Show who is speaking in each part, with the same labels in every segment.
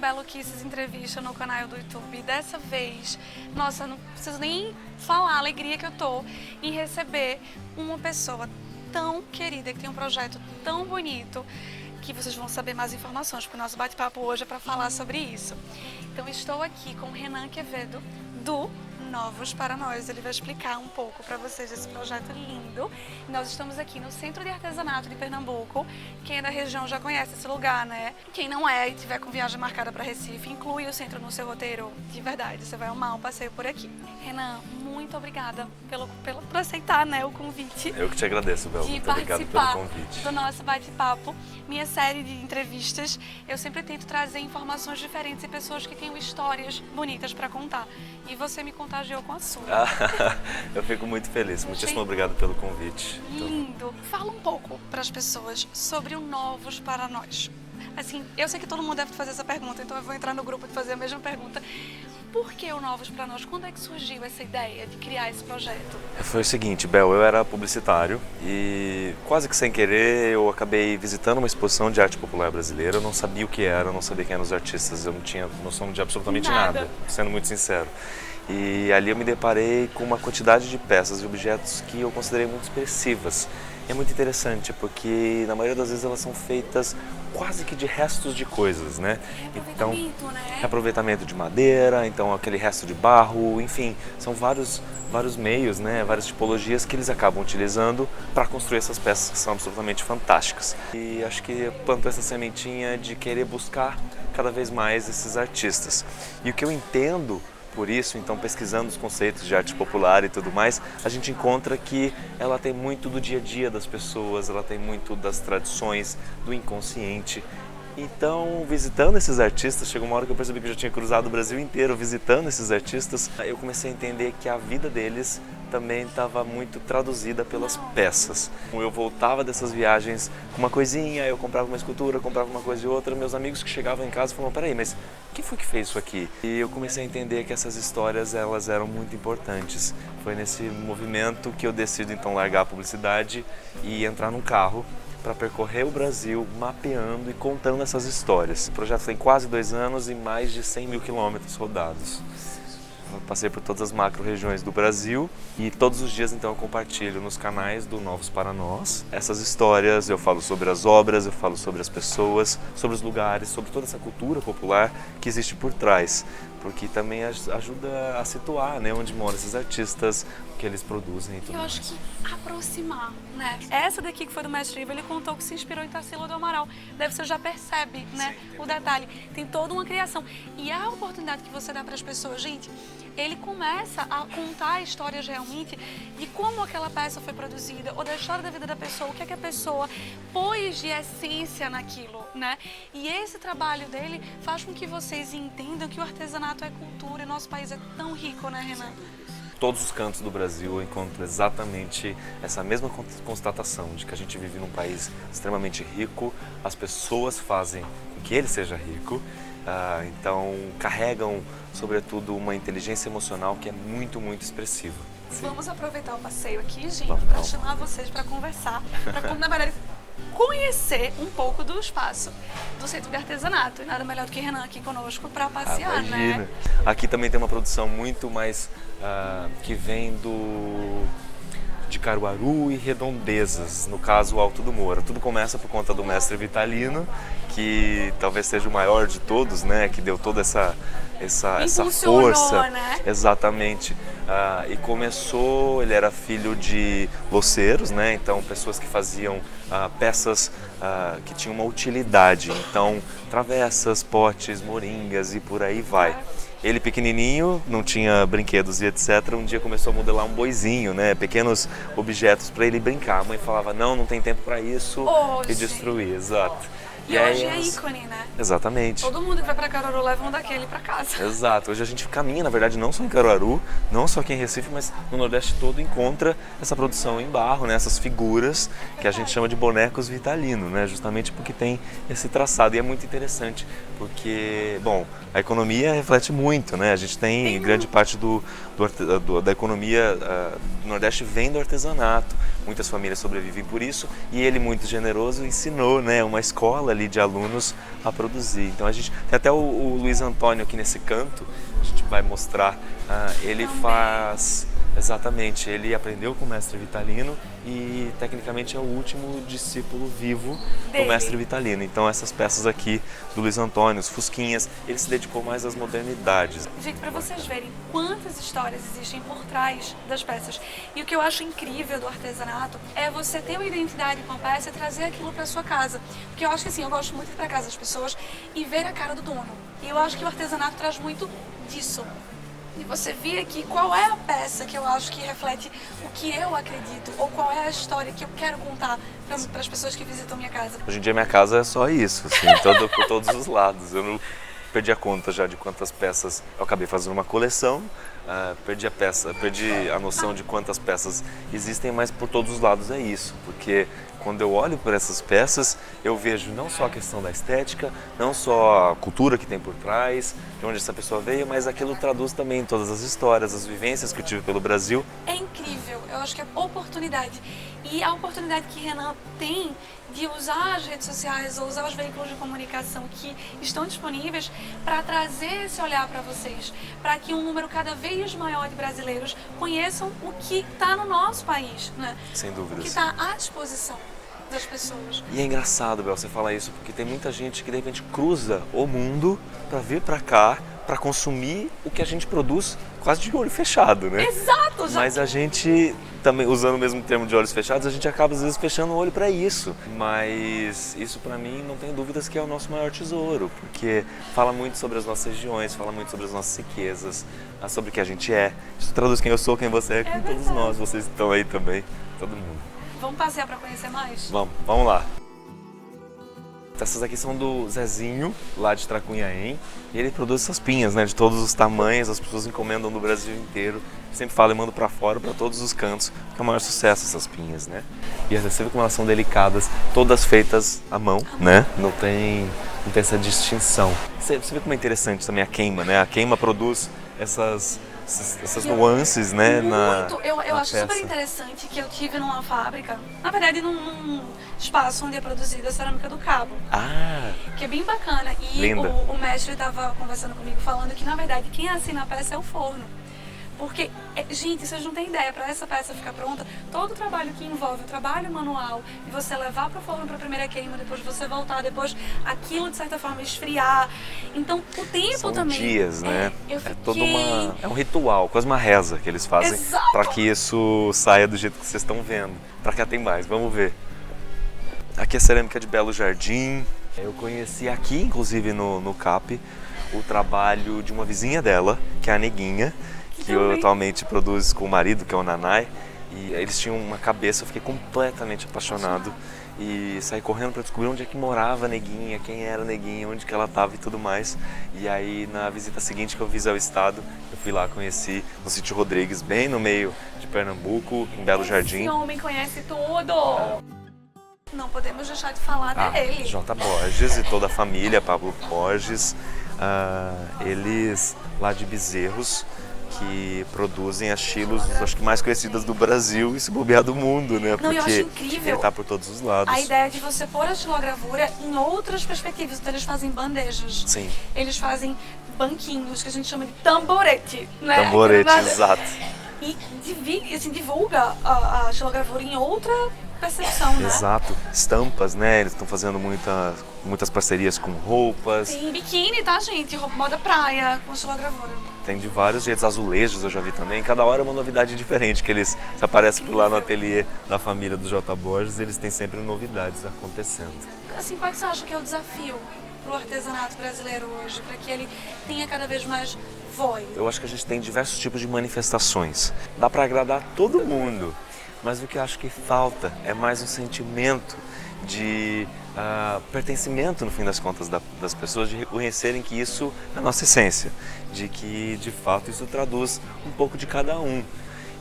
Speaker 1: Belo Kisses entrevista no canal do YouTube. Dessa vez, nossa, não preciso nem falar a alegria que eu tô em receber uma pessoa tão querida, que tem um projeto tão bonito, que vocês vão saber mais informações, porque o nosso bate-papo hoje é para falar sobre isso. Então estou aqui com o Renan Quevedo, do Novos para Nós. Ele vai explicar um pouco para vocês esse projeto lindo. Nós estamos aqui no Centro de Artesanato de Pernambuco. Quem é da região já conhece esse lugar, né? Quem não é e tiver com viagem marcada para Recife, inclui o centro no seu roteiro. De verdade, você vai amar um passeio por aqui. Renan, muito obrigada por aceitar, né, o convite.
Speaker 2: Eu que te agradeço, Bel. Muito obrigado pelo convite.
Speaker 1: Do nosso bate-papo. Minha série de entrevistas, eu sempre tento trazer informações diferentes e pessoas que tenham histórias bonitas para contar. E você me contagiou com a sua.
Speaker 2: Eu fico muito feliz. Muitíssimo obrigado pelo convite.
Speaker 1: Lindo. Fala um pouco para as pessoas sobre o Novos para Nós. Assim, eu sei que todo mundo deve fazer essa pergunta, então eu vou entrar no grupo de fazer a mesma pergunta. Por que o Novos para Nós? Quando é que surgiu essa ideia de criar esse projeto?
Speaker 2: Foi o seguinte, Bel, eu era publicitário e quase que sem querer eu acabei visitando uma exposição de arte popular brasileira. Eu não sabia o que era, não sabia quem eram os artistas, eu não tinha noção de absolutamente nada, sendo muito sincero. E ali eu me deparei com uma quantidade de peças e objetos que eu considerei muito expressivas. E é muito interessante porque na maioria das vezes elas são feitas quase que de restos de coisas, né? Então, reaproveitamento de madeira, então aquele resto de barro, enfim, são vários meios, né? Várias tipologias que eles acabam utilizando para construir essas peças que são absolutamente fantásticas. E acho que plantou essa sementinha de querer buscar cada vez mais esses artistas. E o que eu entendo por isso, então, pesquisando os conceitos de arte popular e tudo mais, a gente encontra que ela tem muito do dia a dia das pessoas, ela tem muito das tradições, do inconsciente. Então, visitando esses artistas, chegou uma hora que eu percebi que eu já tinha cruzado o Brasil inteiro visitando esses artistas, eu comecei a entender que a vida deles também estava muito traduzida pelas peças. Eu voltava dessas viagens com uma coisinha, eu comprava uma escultura, comprava uma coisa e outra, meus amigos que chegavam em casa falavam, peraí, mas quem foi que fez isso aqui? E eu comecei a entender que essas histórias, elas eram muito importantes. Foi nesse movimento que eu decido então largar a publicidade e entrar num carro para percorrer o Brasil mapeando e contando essas histórias. O projeto tem quase 2 anos e mais de 100 mil quilômetros rodados. Eu passei por todas as macro-regiões do Brasil e todos os dias então eu compartilho nos canais do Novos para Nós essas histórias. Eu falo sobre as obras, eu falo sobre as pessoas, sobre os lugares, sobre toda essa cultura popular que existe por trás, porque também ajuda a situar, né, onde moram esses artistas, o que eles produzem e tudo mais.
Speaker 1: Eu acho que aproximar, né? Essa daqui que foi do Mestre Ivo, ele contou que se inspirou em Tarsila do Amaral. Daí você já percebe, né, o detalhe. Tem toda uma criação. E a oportunidade que você dá para as pessoas, gente, ele começa a contar histórias realmente de como aquela peça foi produzida, ou da história da vida da pessoa, o que é que a pessoa pôs de essência naquilo, né? E esse trabalho dele faz com que vocês entendam que o artesanato é cultura e nosso país é tão rico, né, Renan?
Speaker 2: Todos os cantos do Brasil eu encontro exatamente essa mesma constatação de que a gente vive num país extremamente rico, as pessoas fazem com que ele seja rico, então carregam, sobretudo, uma inteligência emocional que é muito, muito expressiva.
Speaker 1: Vamos aproveitar o passeio aqui, gente, para chamar vocês para conversar, para, na verdade, conhecer um pouco do espaço do Centro de Artesanato. E nada melhor do que Renan aqui conosco para passear,
Speaker 2: imagina,
Speaker 1: né?
Speaker 2: Aqui também tem uma produção muito mais que vem de Caruaru e redondezas, no caso o Alto do Moura. Tudo começa por conta do mestre Vitalino, que talvez seja o maior de todos, né? Que deu toda essa força,
Speaker 1: né?
Speaker 2: Exatamente. E começou, ele era filho de loceiros, né? Então pessoas que faziam peças que tinham uma utilidade, então travessas, potes, moringas e por aí vai. Ele pequenininho, não tinha brinquedos e etc, um dia começou a modelar um boizinho, né? Pequenos objetos para ele brincar. A mãe falava, não tem tempo para isso, e destruía, exato.
Speaker 1: E hoje é ícone, né?
Speaker 2: Exatamente.
Speaker 1: Todo mundo que vai pra Caruaru leva um daquele pra casa.
Speaker 2: Exato. Hoje a gente caminha, na verdade, não só em Caruaru, não só aqui em Recife, mas no Nordeste todo encontra essa produção em barro, né? Essas figuras que a gente chama de bonecos Vitalino, né? Justamente porque tem esse traçado. E é muito interessante, porque, bom, a economia reflete muito, né? A gente tem grande parte da economia do Nordeste vem do artesanato, muitas famílias sobrevivem por isso, e ele, muito generoso, ensinou, né, uma escola ali de alunos a produzir. Então a gente tem até o Luiz Antônio aqui nesse canto, a gente vai mostrar, ele faz... Exatamente, ele aprendeu com o mestre Vitalino e tecnicamente é o último discípulo vivo do mestre Vitalino. Então essas peças aqui do Luiz Antônio, os Fusquinhas, ele se dedicou mais às modernidades.
Speaker 1: Gente, para vocês verem quantas histórias existem por trás das peças. E o que eu acho incrível do artesanato é você ter uma identidade com a peça e trazer aquilo para sua casa. Porque eu acho que assim, eu gosto muito de ir para casa das pessoas e ver a cara do dono. E eu acho que o artesanato traz muito disso. E você vir aqui qual é a peça que eu acho que reflete o que eu acredito, ou qual é a história que eu quero contar para as pessoas que visitam minha casa.
Speaker 2: Hoje em dia minha casa é só isso, assim, por todos os lados. Eu não perdi a conta já de quantas peças eu acabei fazendo uma coleção, perdi a noção de quantas peças existem, mas por todos os lados é isso, porque quando eu olho para essas peças, eu vejo não só a questão da estética, não só a cultura que tem por trás, de onde essa pessoa veio, mas aquilo traduz também todas as histórias, as vivências que eu tive pelo Brasil.
Speaker 1: É incrível, eu acho que é oportunidade. E a oportunidade que Renan tem de usar as redes sociais ou usar os veículos de comunicação que estão disponíveis para trazer esse olhar para vocês, para que um número cada vez maior de brasileiros conheçam o que está no nosso país, né?
Speaker 2: Sem dúvidas.
Speaker 1: O que está à disposição das pessoas.
Speaker 2: E é engraçado, Bel, você falar isso, porque tem muita gente que de repente cruza o mundo para vir para cá, para consumir o que a gente produz quase de olho fechado, né?
Speaker 1: Exato!
Speaker 2: Mas a gente, também usando o mesmo termo de olhos fechados, a gente acaba às vezes fechando o olho para isso. Mas isso para mim não tem dúvidas que é o nosso maior tesouro, porque fala muito sobre as nossas regiões, fala muito sobre as nossas riquezas, sobre o que a gente é. Isso traduz quem eu sou, quem você é, com todos nós, vocês estão aí também, todo mundo.
Speaker 1: Vamos passear para conhecer mais?
Speaker 2: Vamos lá. Essas aqui são do Zezinho, lá de Tracunhaém, e ele produz essas pinhas, né, de todos os tamanhos, as pessoas encomendam no Brasil inteiro. Sempre falo e mando para fora, para todos os cantos, porque é o maior sucesso essas pinhas, né? E você vê como elas são delicadas, todas feitas à mão, né? Não tem essa distinção. Você vê como é interessante também a queima, né? A queima produz essas nuances, né?
Speaker 1: Eu acho super interessante que eu tive numa fábrica, na verdade num espaço onde é produzida a cerâmica do Cabo. Que é bem bacana. E o mestre estava conversando comigo falando que na verdade quem assina a peça é o forno. Porque, gente, vocês não têm ideia, para essa peça ficar pronta, todo o trabalho que envolve o trabalho manual, e você levar para o forno para a primeira queima, depois você voltar, depois aquilo de certa forma esfriar. Então, o tempo
Speaker 2: São
Speaker 1: também.
Speaker 2: Dias, né?
Speaker 1: Fiquei...
Speaker 2: É um ritual, quase uma reza que eles fazem para que isso saia do jeito que vocês estão vendo. Para cá tem mais, vamos ver. Aqui é a cerâmica de Belo Jardim. Eu conheci aqui, inclusive no CAP, o trabalho de uma vizinha dela, que é a Neguinha, que eu atualmente produz com o marido, que é o Nanai, e eles tinham uma cabeça, eu fiquei completamente apaixonado e saí correndo para descobrir onde é que morava a Neguinha, quem era a Neguinha, onde que ela estava e tudo mais. E aí na visita seguinte que eu fiz ao estado, eu fui lá, conheci no Sítio Rodrigues, bem no meio de Pernambuco, em Belo Jardim.
Speaker 1: Esse homem conhece tudo! Não podemos deixar de falar dele.
Speaker 2: J. Borges e toda a família, Pablo Borges, eles lá de Bezerros, que produzem as estilos, acho que mais conhecidas do Brasil e se bobear do mundo, né?
Speaker 1: Não, eu acho incrível.
Speaker 2: Ele tá por todos os lados.
Speaker 1: A ideia de você pôr a estilogravura em outras perspectivas. Então eles fazem bandejas.
Speaker 2: Sim.
Speaker 1: Eles fazem banquinhos, que a gente chama de tamborete, né?
Speaker 2: Tamborete, exato.
Speaker 1: E divulga a estilogravura em outra percepção, né?
Speaker 2: Exato. Estampas, né? Eles estão fazendo muitas parcerias com roupas.
Speaker 1: Tem biquíni, tá, gente? Roupa moda praia, com estilogravura.
Speaker 2: Tem de vários jeitos, azulejos eu já vi também. Cada hora é uma novidade diferente, que eles aparecem por lá no ateliê da família do J. Borges, eles têm sempre novidades acontecendo.
Speaker 1: Assim, qual você acha que é o desafio pro artesanato brasileiro hoje, para que ele tenha cada vez mais voz?
Speaker 2: Eu acho que a gente tem diversos tipos de manifestações. Dá para agradar todo mundo, mas o que eu acho que falta é mais um sentimento de pertencimento, no fim das contas, das pessoas, de reconhecerem que isso é a nossa essência, de que, de fato, isso traduz um pouco de cada um.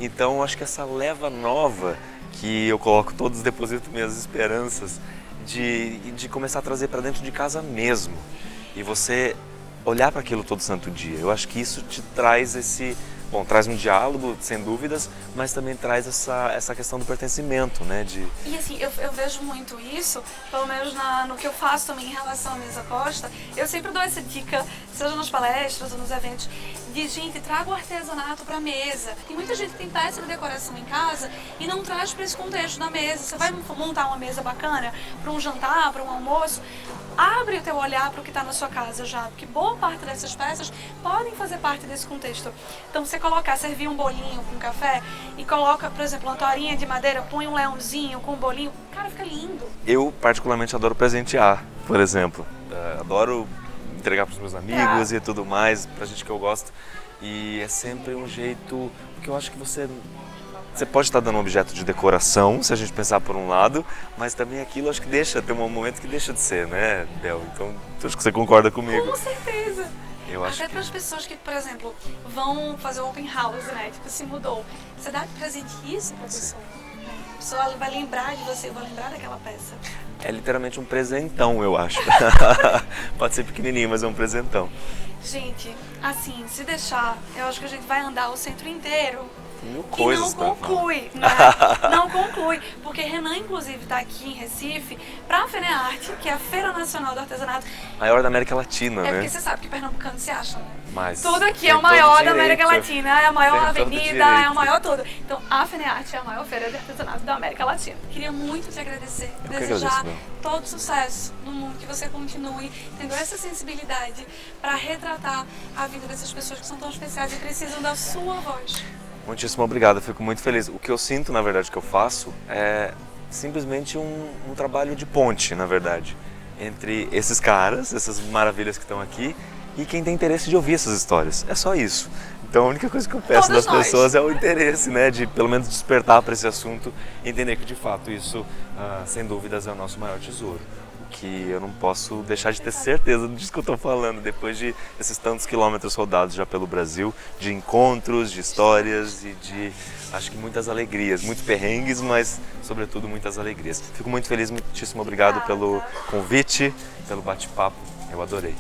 Speaker 2: Então, acho que essa leva nova, que eu coloco todos, deposito minhas esperanças, de começar a trazer para dentro de casa mesmo, e você olhar para aquilo todo santo dia. Eu acho que isso te traz esse bom, traz um diálogo, sem dúvidas, mas também traz essa questão do pertencimento, né?
Speaker 1: E assim, eu vejo muito isso, pelo menos no que eu faço também em relação à mesa posta, eu sempre dou essa dica, seja nas palestras ou nos eventos, de gente, traga o artesanato para mesa. Tem muita gente que tem peça de decoração em casa e não traz para esse contexto da mesa. Você vai montar uma mesa bacana para um jantar, para um almoço, abre o teu olhar para o que está na sua casa já, porque boa parte dessas peças podem fazer parte desse contexto. Então, você servir um bolinho com café e coloca, por exemplo, uma toalhinha de madeira, põe um leãozinho com um bolinho, cara, fica lindo.
Speaker 2: Eu particularmente adoro presentear, por exemplo. Adoro entregar para os meus amigos e tudo mais, pra gente que eu gosto. E é sempre um jeito, porque eu acho que você pode estar dando um objeto de decoração, se a gente pensar por um lado, mas também aquilo acho que tem um momento que deixa de ser, né, Bel? Então, acho que você concorda comigo.
Speaker 1: Com certeza.
Speaker 2: Eu acho
Speaker 1: Até para as pessoas que, por exemplo, vão fazer o open house, né? Tipo, se mudou. Você dá de presente isso pra pessoa. A pessoa vai lembrar de você, vai lembrar daquela peça.
Speaker 2: É literalmente um presentão, eu acho. Pode ser pequenininho, mas é um presentão.
Speaker 1: Gente, assim, se deixar, eu acho que a gente vai andar o centro inteiro.
Speaker 2: Mil coisas,
Speaker 1: e não conclui, né? Não conclui, porque Renan, inclusive, está aqui em Recife para a FENEARTE, que é a Feira Nacional do Artesanato.
Speaker 2: Maior da América Latina, né?
Speaker 1: É porque você sabe que pernambucano se acha, né?
Speaker 2: Mas
Speaker 1: tudo aqui é o maior da América Latina, é a maior avenida, é o maior tudo. Então, a FENEARTE é a maior feira de artesanato da América Latina. Queria muito te agradecer, desejar todo sucesso no mundo, que você continue tendo essa sensibilidade para retratar a vida dessas pessoas que são tão especiais e precisam da sua voz.
Speaker 2: Muitíssimo obrigado, eu fico muito feliz. O que eu sinto, na verdade, que eu faço é simplesmente um trabalho de ponte, na verdade, entre esses caras, essas maravilhas que estão aqui, e quem tem interesse de ouvir essas histórias. É só isso. Então a única coisa que eu peço das pessoas é o interesse, né, de pelo menos despertar para esse assunto e entender que de fato isso, sem dúvidas, é o nosso maior tesouro. Que eu não posso deixar de ter certeza disso que eu estou falando, depois de esses tantos quilômetros rodados já pelo Brasil, de encontros, de histórias e de, acho que muitas alegrias, muitos perrengues, mas sobretudo muitas alegrias. Fico muito feliz, muitíssimo obrigado pelo convite, pelo bate-papo, eu adorei.